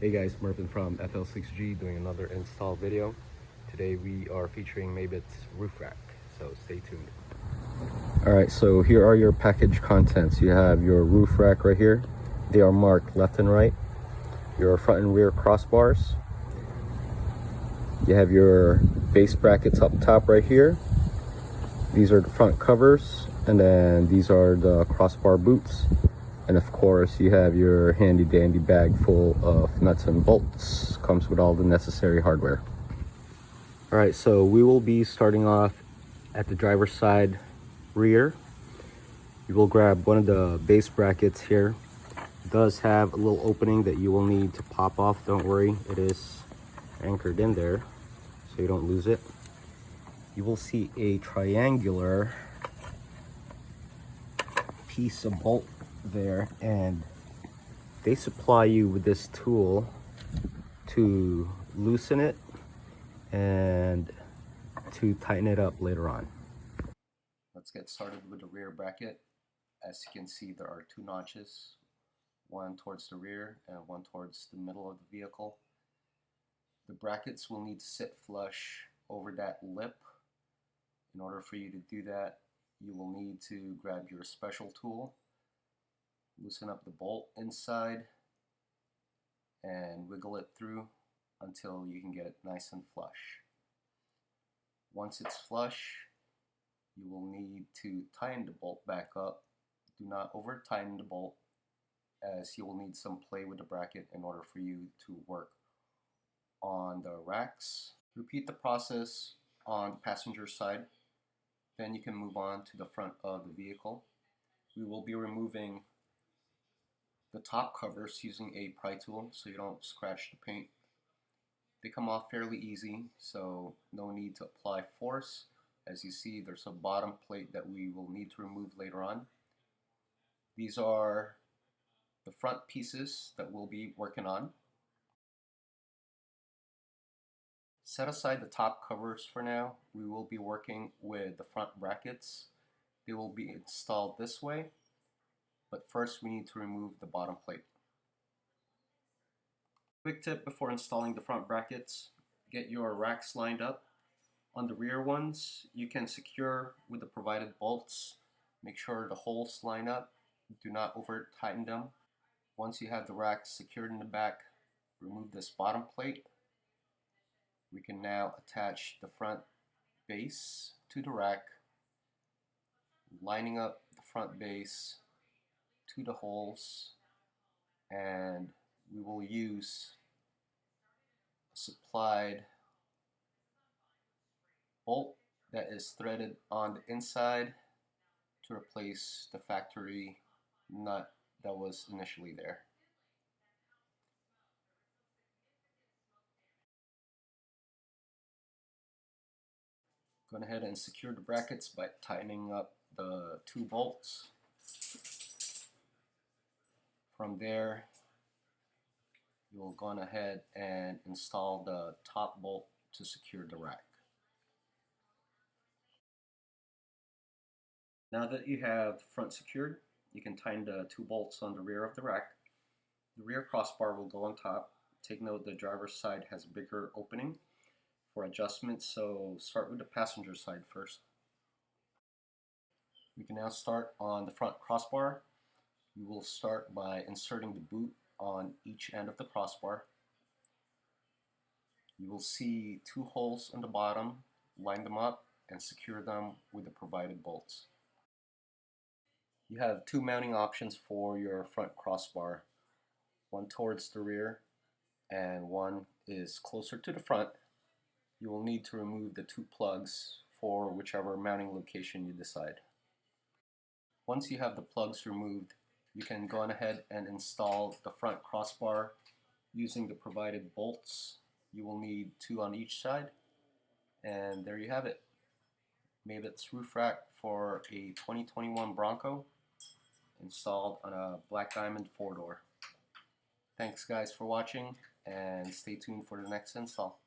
Hey guys, Mervin from FL6G doing another install video. Today we are featuring Mabett's roof rack, so stay tuned. Alright, so here are your package contents. You have your roof rack right here. They are marked left and right. Your front and rear crossbars. You have your base brackets up top right here. These are the front covers, and then these are the crossbar boots. And of course, you have your handy dandy bag full of nuts and bolts. Comes with all the necessary hardware. All right, so we will be starting off at the driver's side rear. You will grab one of the base brackets here. It does have a little opening that you will need to pop off. Don't worry, it is anchored in there so you don't lose it. You will see a triangular piece of bolt there, and they supply you with this tool to loosen it and to tighten it up later on. Let's get started with the rear bracket. As you can see, there are two notches, one towards the rear and one towards the middle of the vehicle. The brackets will need to sit flush over that lip. In order for you to do that, you will need to grab your special tool, loosen up the bolt inside, and wiggle it through until you can get it nice and flush. Once it's flush, you will need to tighten the bolt back up. Do not over tighten the bolt, as you will need some play with the bracket in order for you to work on the racks. Repeat the process on the passenger side. Then you can move on to the front of the vehicle. We will be removing the top covers using a pry tool so you don't scratch the paint. They come off fairly easy, so no need to apply force. As you see, there's a bottom plate that we will need to remove later on. These are the front pieces that we'll be working on. Set aside the top covers for now. We will be working with the front brackets. They will be installed this way, but first we need to remove the bottom plate. Quick tip before installing the front brackets: get your racks lined up. On the rear ones, you can secure with the provided bolts. Make sure the holes line up. Do not over tighten them. Once you have the racks secured in the back, remove this bottom plate. We can now attach the front base to the rack, lining up the front base to the holes, and we will use a supplied bolt that is threaded on the inside to replace the factory nut that was initially there. Go ahead and secure the brackets by tightening up the two bolts. From there, you'll go ahead and install the top bolt to secure the rack. Now that you have the front secured, you can tighten the two bolts on the rear of the rack. The rear crossbar will go on top. Take note the driver's side has a bigger opening for adjustments, so start with the passenger side first. We can now start on the front crossbar. We will start by inserting the boot on each end of the crossbar. You will see two holes on the bottom. Line them up and secure them with the provided bolts. You have two mounting options for your front crossbar. One towards the rear and one is closer to the front. You will need to remove the two plugs for whichever mounting location you decide. Once you have the plugs removed, you can go on ahead and install the front crossbar using the provided bolts. You will need two on each side, and there you have it. Mabett's roof rack for a 2021 Bronco, installed on a black diamond 4-door. Thanks guys for watching, and stay tuned for the next install.